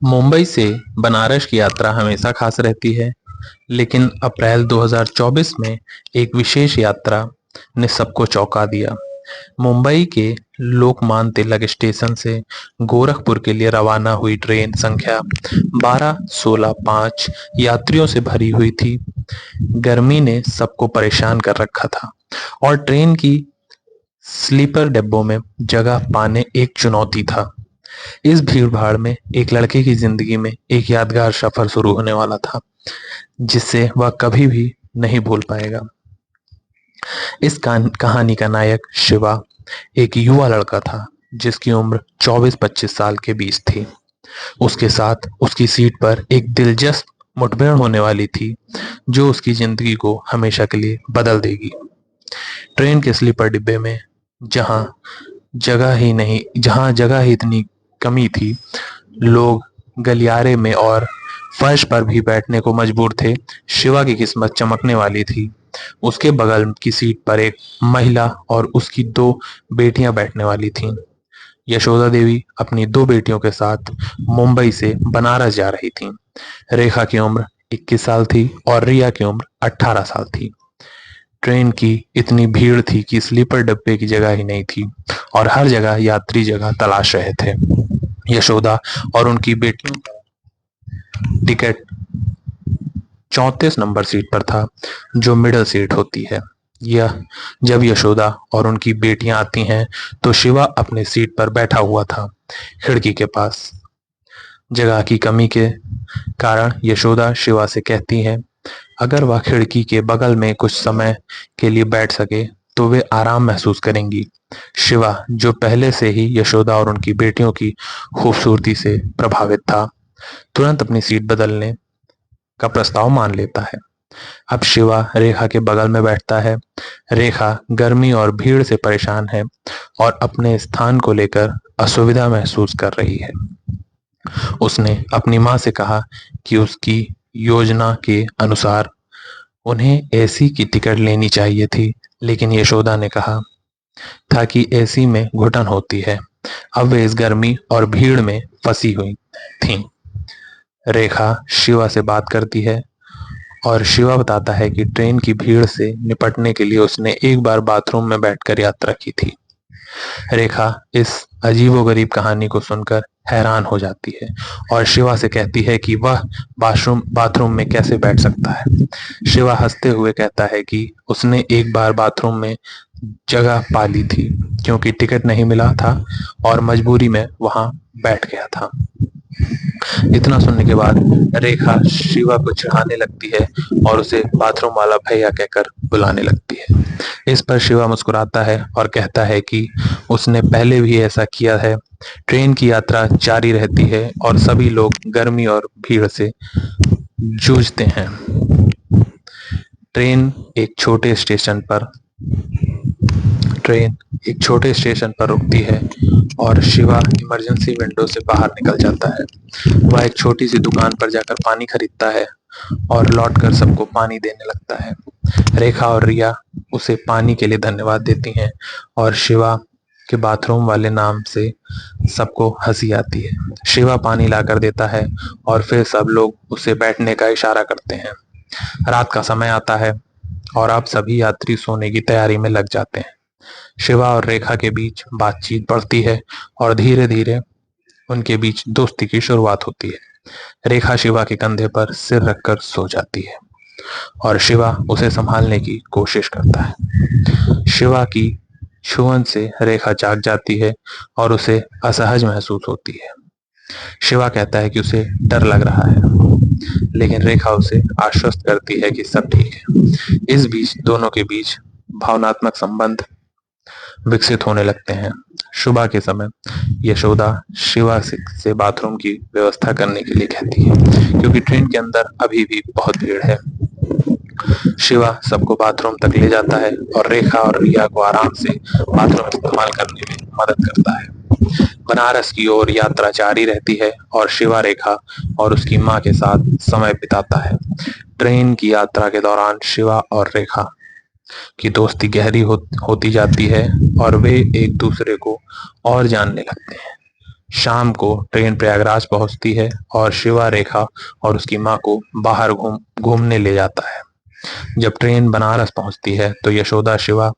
मुंबई से बनारस की यात्रा हमेशा खास रहती है, लेकिन अप्रैल 2024 में एक विशेष यात्रा ने सबको चौंका दिया। मुंबई के लोकमान्य तिलक स्टेशन से गोरखपुर के लिए रवाना हुई ट्रेन संख्या 12-16-5 यात्रियों से भरी हुई थी। गर्मी ने सबको परेशान कर रखा था और ट्रेन की स्लीपर डिब्बों में जगह पाने एक चुनौती था। इस भीड़-भाड़ में एक लड़के की जिंदगी में एक यादगार सफर शुरू होने वाला था, जिसे वह कभी भी नहीं भूल पाएगा। इस कहानी का नायक शिवा एक युवा लड़का था, जिसकी उम्र 24-25 साल के बीच थी। उसके साथ उसकी सीट पर एक दिलचस्प मुठभेड़ होने वाली थी, जो उसकी जिंदगी को हमेशा के लिए बदल देगी। ट्रेन के स्लीपर डिब्बे में जहां जहां जगह ही इतनी कमी थी, लोग गलियारे में और फर्श पर भी बैठने को मजबूर थे। शिवा की किस्मत चमकने वाली थी। उसके बगल की सीट पर एक महिला और उसकी 2 बेटियां बैठने वाली थीं। यशोदा देवी अपनी 2 बेटियों के साथ मुंबई से बनारस जा रही थीं। रेखा की उम्र 21 साल थी और रिया की उम्र 18 साल थी। ट्रेन की इतनी भीड़ थी कि स्लीपर डब्बे की जगह ही नहीं थी और हर जगह यात्री जगह तलाश रहे थे। यशोदा और उनकी बेटियों का टिकट 34 नंबर सीट पर था, जो मिडल सीट होती है। यह जब यशोदा और उनकी बेटियां आती हैं, तो शिवा अपने सीट पर बैठा हुआ था, खिड़की के पास। जगह की कमी के कारण यशोदा शिवा से कहती है, अगर वह खिड़की के बगल में कुछ समय के लिए बैठ सके तो वे आराम महसूस करेंगी। शिवा, जो पहले से ही यशोदा और उनकी बेटियों की खूबसूरती से प्रभावित था, तुरंत अपनी सीट बदलने का प्रस्ताव मान लेता है। अब शिवा रेखा के बगल में बैठता है। रेखा गर्मी और भीड़ से परेशान है और अपने स्थान को लेकर असुविधा महसूस कर रही है। उसने अपनी माँ से कहा कि उसकी योजना के अनुसार उन्हें एसी की टिकट लेनी चाहिए थी, लेकिन यशोदा ने कहा था कि एसी में घुटन होती है। अब वे इस गर्मी और भीड़ में फंसी हुई थीं। रेखा शिवा से बात करती है और शिवा बताता है कि ट्रेन की भीड़ से निपटने के लिए उसने एक बार बाथरूम में बैठकर यात्रा की थी। रेखा इस अजीबोगरीब कहानी को सुनकर हैरान हो जाती है और शिवा से कहती है कि वह बाथरूम में कैसे बैठ सकता है। शिवा हंसते हुए कहता है कि उसने एक बार बाथरूम में जगह पा ली थी, क्योंकि टिकट नहीं मिला था और मजबूरी में वहां बैठ गया था। इतना सुनने के बाद रेखा शिवा को चिढ़ाने लगती है और उसे बाथरूम वाला भैया कहकर बुलाने लगती है। इस पर शिवा मुस्कुराता है और कहता है कि उसने पहले भी ऐसा किया है। ट्रेन की यात्रा जारी रहती है और सभी लोग गर्मी और भीड़ से जूझते हैं। ट्रेन एक छोटे स्टेशन पर ट्रेन एक छोटे स्टेशन पर रुकती है और शिवा इमरजेंसी विंडो से बाहर निकल जाता है। वह एक छोटी सी दुकान पर जाकर पानी खरीदता है और लौटकर सबको पानी देने लगता है। रेखा और रिया उसे पानी के लिए धन्यवाद देती हैं और शिवा के बाथरूम वाले नाम से सबको हंसी आती है। शिवा पानी लाकर देता है और फिर सब लोग उसे बैठने का इशारा करते हैं। रात का समय आता है और अब सभी यात्री सोने की तैयारी में लग जाते हैं। शिवा और रेखा के बीच बातचीत बढ़ती है और धीरे धीरे उनके बीच दोस्ती की शुरुआत होती है। रेखा शिवा के कंधे पर सिर रखकर सो जाती है और शिवा उसे संभालने की कोशिश करता है। शिवा की छुअन से रेखा जाग जाती है और उसे असहज महसूस होती है। शिवा कहता है कि उसे डर लग रहा है, लेकिन रेखा उसे आश्वस्त करती है कि सब ठीक है। इस बीच दोनों के बीच भावनात्मक संबंध विकसित होने लगते हैं। सुबह के समय यशोदा शिवा से बाथरूम की व्यवस्था करने के लिए कहती है, क्योंकि ट्रेन के अंदर अभी भी बहुत भीड़ है। शिवा सबको बाथरूम तक ले जाता है और रेखा और रिया को आराम से बाथरूम इस्तेमाल करने में मदद करता है। बनारस की ओर यात्रा जारी रहती है और शिवा रेखा और उसकी माँ के साथ समय बिताता है। ट्रेन की यात्रा के दौरान शिवा और रेखा की दोस्ती गहरी होती जाती है और वे एक दूसरे को और जानने लगते हैं। शाम को ट्रेन प्रयागराज पहुंचती है और शिवा रेखा और उसकी माँ को बाहर घूमने ले जाता है। जब ट्रेन बनारस पहुंचती है तो यशोदा शिवा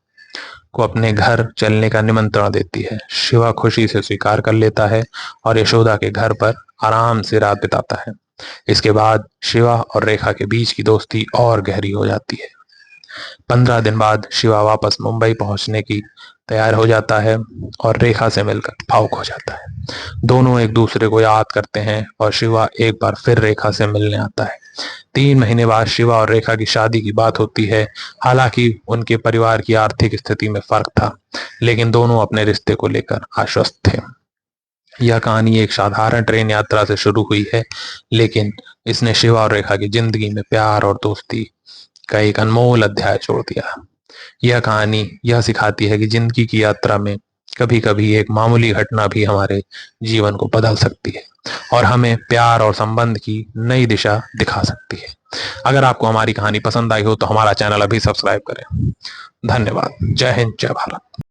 को अपने घर चलने का निमंत्रण देती है। शिवा खुशी से स्वीकार कर लेता है और यशोदा के घर पर आराम से रात बिताता है। इसके बाद शिवा और रेखा के बीच की दोस्ती और गहरी हो जाती है। 15 दिन बाद शिवा वापस मुंबई पहुंचने की तैयार हो जाता है और रेखा से मिलकर भावुक हो जाता है। दोनों एक दूसरे को याद करते हैं और शिवा एक बार फिर रेखा से मिलने आता है। 3 महीने बाद शिवा और रेखा की शादी की बात होती है। हालांकि उनके परिवार की आर्थिक स्थिति में फर्क था, लेकिन दोनों अपने रिश्ते को लेकर आश्वस्त थे। यह कहानी एक साधारण ट्रेन यात्रा से शुरू हुई है, लेकिन इसने शिवा और रेखा की जिंदगी में प्यार और दोस्ती का एक अनमोल अध्याय छोड़ दिया। यह कहानी यह सिखाती है कि जिंदगी की यात्रा में कभी कभी एक मामूली घटना भी हमारे जीवन को बदल सकती है और हमें प्यार और संबंध की नई दिशा दिखा सकती है। अगर आपको हमारी कहानी पसंद आई हो तो हमारा चैनल अभी सब्सक्राइब करें। धन्यवाद। जय हिंद, जय भारत।